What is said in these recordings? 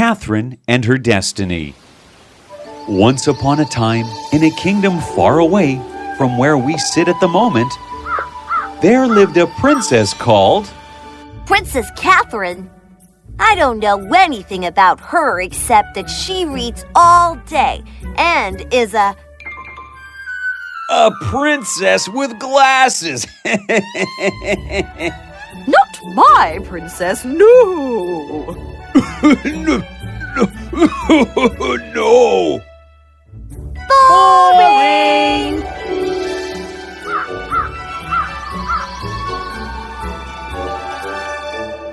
Cathrine and Her Destiny. Once upon a time, in a kingdom far away from where we sit at the moment, there lived a princess called Princess Cathrine. I don't know anything about her except that she reads all day and is a princess with glasses. Not my princess, no! No! boring.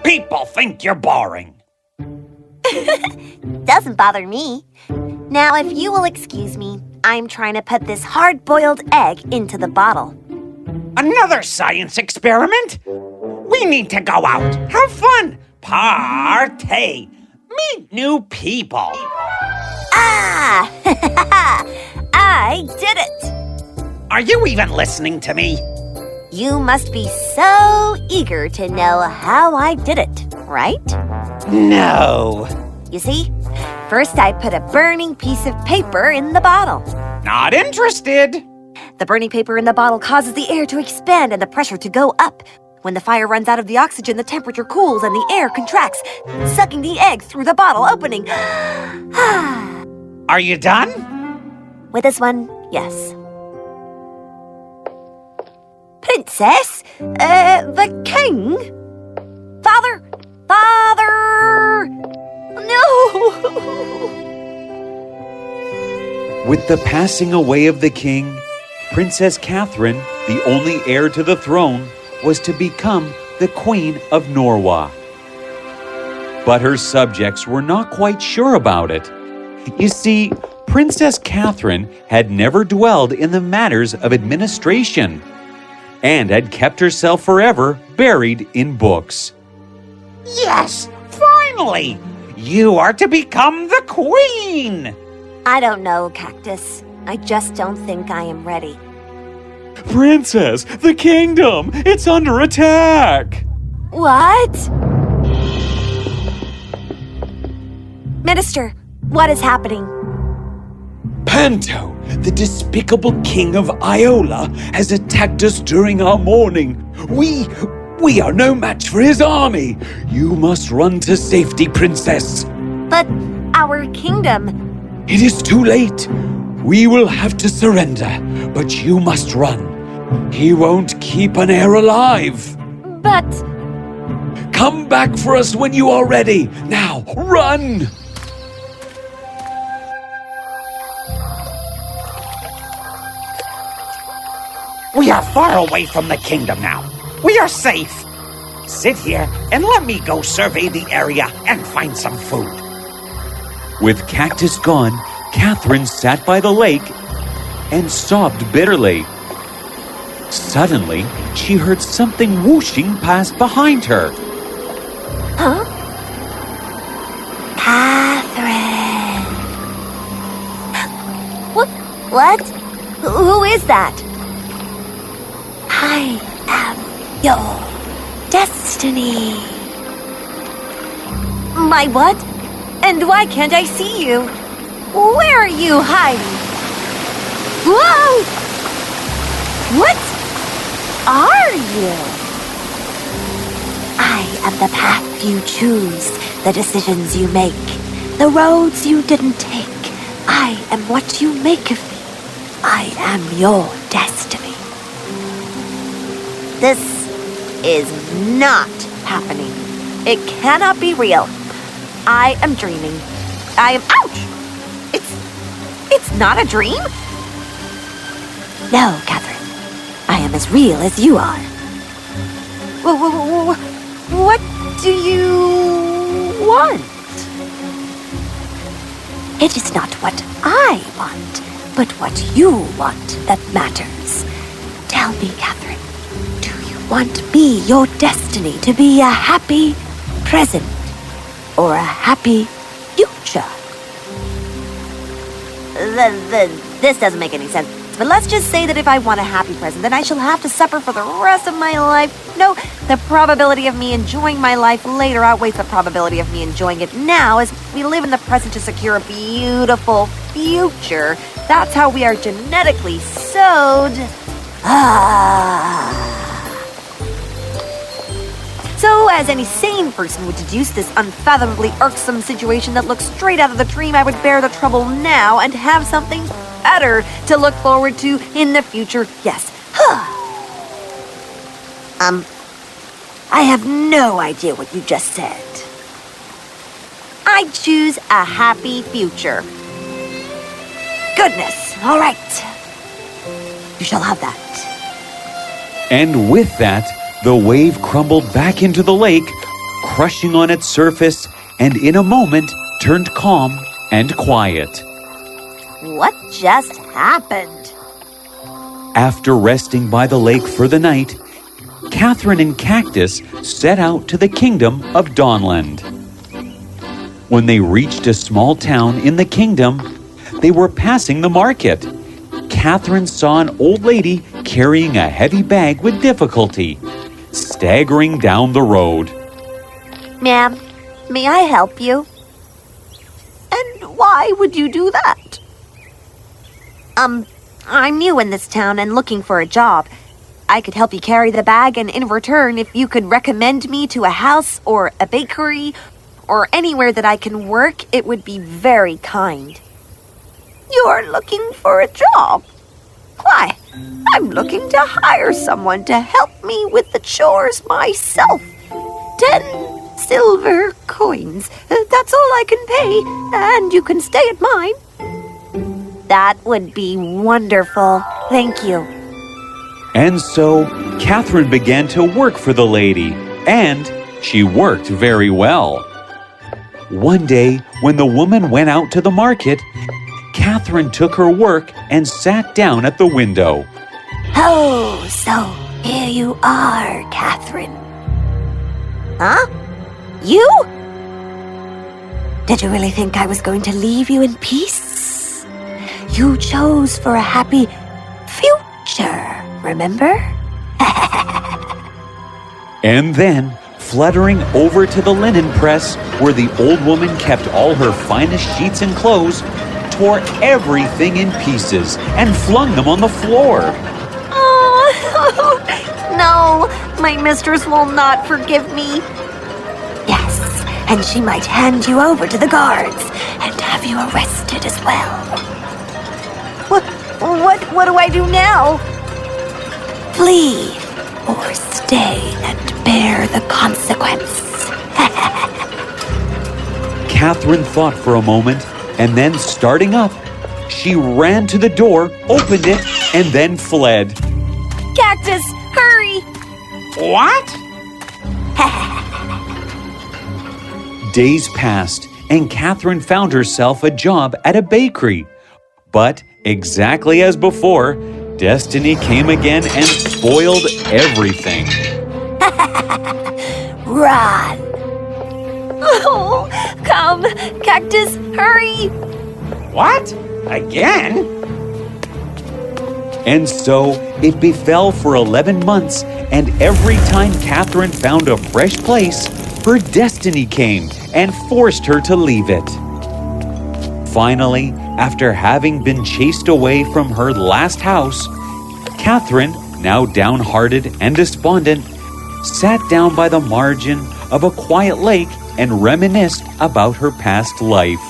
People think you're boring. Doesn't bother me. Now, if you will excuse me, I'm trying to put this hard-boiled egg into the bottle. Another science experiment? We need to go out, have fun, partay, meet new people. Ah! I did it! Are you even listening to me? You must be so eager to know how I did it, right? No. You see, first I put a burning piece of paper in the bottle. Not interested. The burning paper in the bottle causes the air to expand and the pressure to go up. When the fire runs out of the oxygen, the temperature cools and the air contracts, sucking the egg through the bottle opening. Are you done? With this one, yes. Princess? The king? Father! Father! No! With the passing away of the king, Princess Cathrine, the only heir to the throne, was to become the Queen of Norwa. But her subjects were not quite sure about it. You see, Princess Cathrine had never dwelled in the matters of administration and had kept herself forever buried in books. Yes, finally! You are to become the queen! I don't know, Cactus. I just don't think I am ready. Princess, the kingdom! It's under attack! What? Minister, what is happening? Panto, the despicable king of Iola, has attacked us during our mourning. We are no match for his army. You must run to safety, princess. But our kingdom... It is too late. We will have to surrender, but you must run. He won't keep an heir alive. But... Come back for us when you are ready. Now, run! We are far away from the kingdom now. We are safe. Sit here and let me go survey the area and find some food. With Cactus gone, Cathrine sat by the lake and sobbed bitterly. Suddenly, she heard something whooshing past behind her. Huh? Cathrine. What? Who is that? I am your destiny. My what? And why can't I see you? Where are you hiding? Whoa! What are you? I am the path you choose, the decisions you make, the roads you didn't take. I am what you make of me. I am your destiny. This is not happening. It cannot be real. I am dreaming. I am... Ouch! It's not a dream? No, Cathrine. I am as real as you are. What do you want? It is not what I want, but what you want that matters. Tell me, Cathrine, do you want me, your destiny, to be a happy present or a happy future? This doesn't make any sense, but let's just say that if I want a happy present, then I shall have to suffer for the rest of my life. No, the probability of me enjoying my life later outweighs the probability of me enjoying it now as we live in the present to secure a beautiful future. That's how we are genetically sewed. So, as any sane person would deduce this unfathomably irksome situation that looks straight out of the dream, I would bear the trouble now and have something better to look forward to in the future. Yes. I have no idea what you just said. I choose a happy future. Goodness. All right. You shall have that. And with that, the wave crumbled back into the lake, crushing on its surface, and in a moment turned calm and quiet. What just happened? After resting by the lake for the night, Cathrine and Cactus set out to the kingdom of Dawnland. When they reached a small town in the kingdom, they were passing the market. Cathrine saw an old lady carrying a heavy bag with difficulty, staggering down the road. Ma'am, may I help you? And why would you do that? I'm new in this town and looking for a job. I could help you carry the bag, and in return, if you could recommend me to a house or a bakery or anywhere that I can work, it would be very kind. You're looking for a job? Why, I'm looking to hire someone to help me with the chores myself. 10 silver coins. That's all I can pay, and you can stay at mine. That would be wonderful. Thank you. And so, Cathrine began to work for the lady, and she worked very well. One day, when the woman went out to the market, Cathrine took her work and sat down at the window. Oh, so here you are, Cathrine. Huh? You? Did you really think I was going to leave you in peace? You chose for a happy future, remember? And then, fluttering over to the linen press, where the old woman kept all her finest sheets and clothes, tore everything in pieces and flung them on the floor. Oh, no, my mistress will not forgive me. Yes, and she might hand you over to the guards and have you arrested as well. What do I do now? Flee or stay and bear the consequence. Cathrine thought for a moment, and then starting up, she ran to the door, opened it, and then fled. Cactus, hurry! What? Days passed, and Cathrine found herself a job at a bakery. But, exactly as before, destiny came again and spoiled everything. Run! Oh, come, Cactus, hurry! What? Again? And so it befell for 11 months, and every time Cathrine found a fresh place, her destiny came and forced her to leave it. Finally, after having been chased away from her last house, Cathrine, now downhearted and despondent, sat down by the margin of a quiet lake and reminisced about her past life.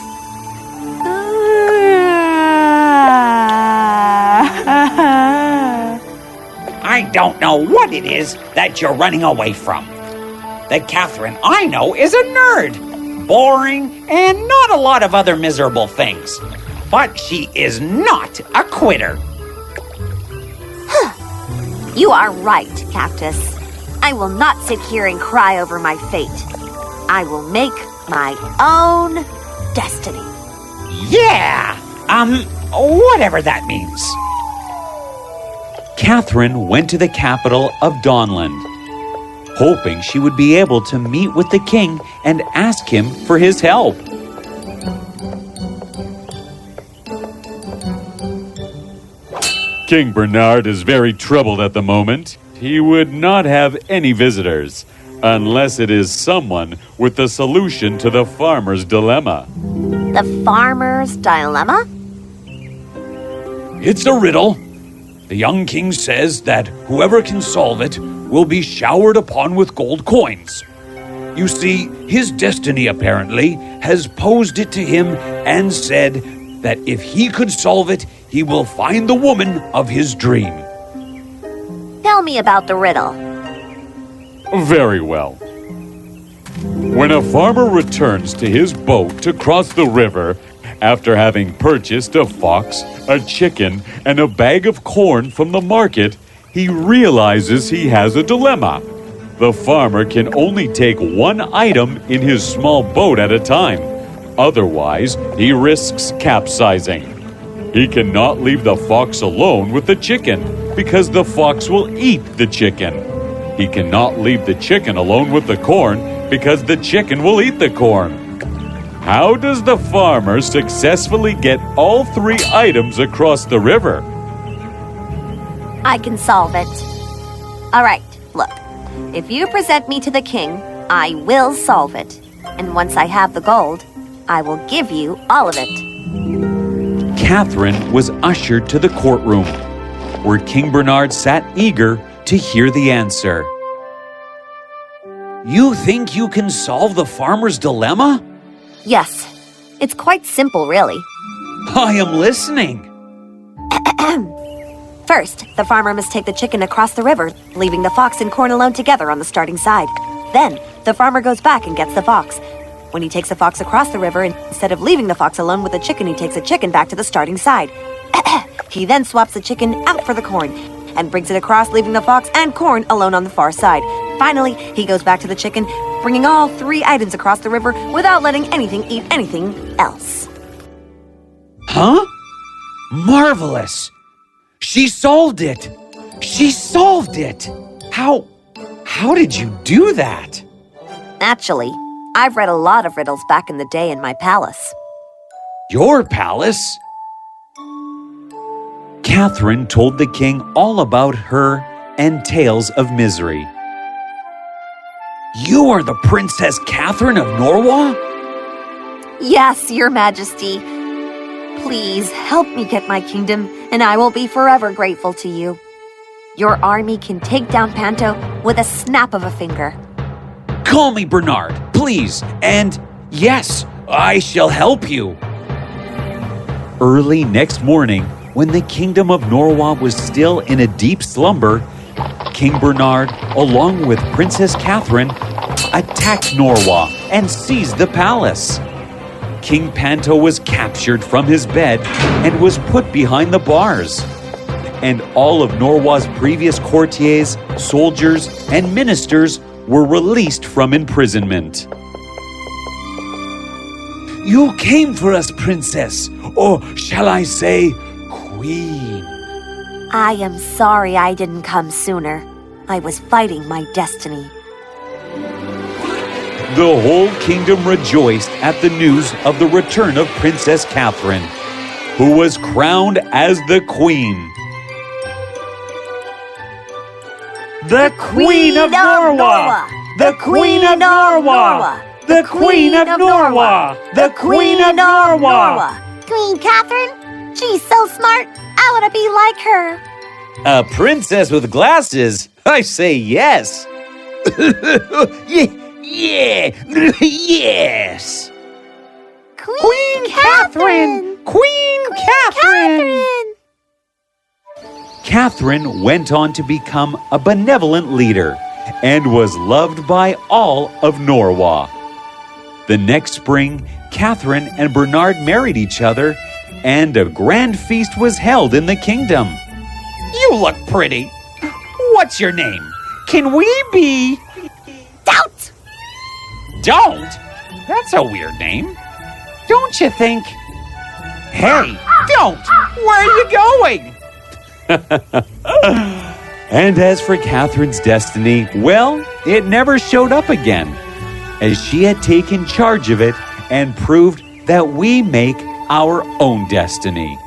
I don't know what it is that you're running away from. The Cathrine I know is a nerd, boring, and not a lot of other miserable things. But she is not a quitter. You are right, Cactus. I will not sit here and cry over my fate. I will make my own destiny. Yeah! Whatever that means. Cathrine went to the capital of Dawnland, hoping she would be able to meet with the king and ask him for his help. King Bernard is very troubled at the moment. He would not have any visitors, unless it is someone with the solution to the farmer's dilemma. The farmer's dilemma? It's a riddle. The young king says that whoever can solve it will be showered upon with gold coins. You see, his destiny apparently has posed it to him and said that if he could solve it, he will find the woman of his dream. Tell me about the riddle. Very well. When a farmer returns to his boat to cross the river after having purchased a fox, a chicken, and a bag of corn from the market, he realizes he has a dilemma. The farmer can only take one item in his small boat at a time. Otherwise, he risks capsizing. He cannot leave the fox alone with the chicken because the fox will eat the chicken. He cannot leave the chicken alone with the corn because the chicken will eat the corn. How does the farmer successfully get all three items across the river? I can solve it. All right, look. If you present me to the king, I will solve it. And once I have the gold, I will give you all of it. Cathrine was ushered to the courtroom, where King Bernard sat eager to hear the answer. You think you can solve the farmer's dilemma? Yes, it's quite simple, really. I am listening. First, the farmer must take the chicken across the river, leaving the fox and corn alone together on the starting side. Then, the farmer goes back and gets the fox. When he takes the fox across the river, instead of leaving the fox alone with the chicken, he takes the chicken back to the starting side. He then swaps the chicken out for the corn and brings it across, leaving the fox and corn alone on the far side. Finally, he goes back to the chicken, bringing all three items across the river without letting anything eat anything else. Huh? Marvelous! She solved it! She solved it! How did you do that? Actually, I've read a lot of riddles back in the day in my palace. Your palace? Cathrine told the king all about her and tales of misery. You are the Princess Cathrine of Norwa? Yes, Your Majesty. Please help me get my kingdom, and I will be forever grateful to you. Your army can take down Panto with a snap of a finger. Call me Bernard, please, and yes, I shall help you. Early next morning, when the kingdom of Norwa was still in a deep slumber, King Bernard, along with Princess Cathrine, attacked Norwa and seized the palace. King Panto was captured from his bed and was put behind the bars. And all of Norwa's previous courtiers, soldiers, and ministers were released from imprisonment. You came for us, Princess, or shall I say, Queen. I am sorry I didn't come sooner. I was fighting my destiny. The whole kingdom rejoiced at the news of the return of Princess Cathrine, who was crowned as the Queen. The Queen of Norwa! The Queen of Norwa! The Queen of Norwa! The Queen of Norwa! Queen Cathrine? She's so smart. I want to be like her. A princess with glasses? I say yes. Yes. Queen Cathrine! Queen Cathrine! Cathrine went on to become a benevolent leader and was loved by all of Norwa. The next spring, Cathrine and Bernard married each other, and a grand feast was held in the kingdom. You look pretty. What's your name? Can we be... Don't! Don't? That's a weird name. Don't you think? Hey, don't! Where are you going? And as for Catherine's destiny, well, it never showed up again, as she had taken charge of it and proved that we make our own destiny.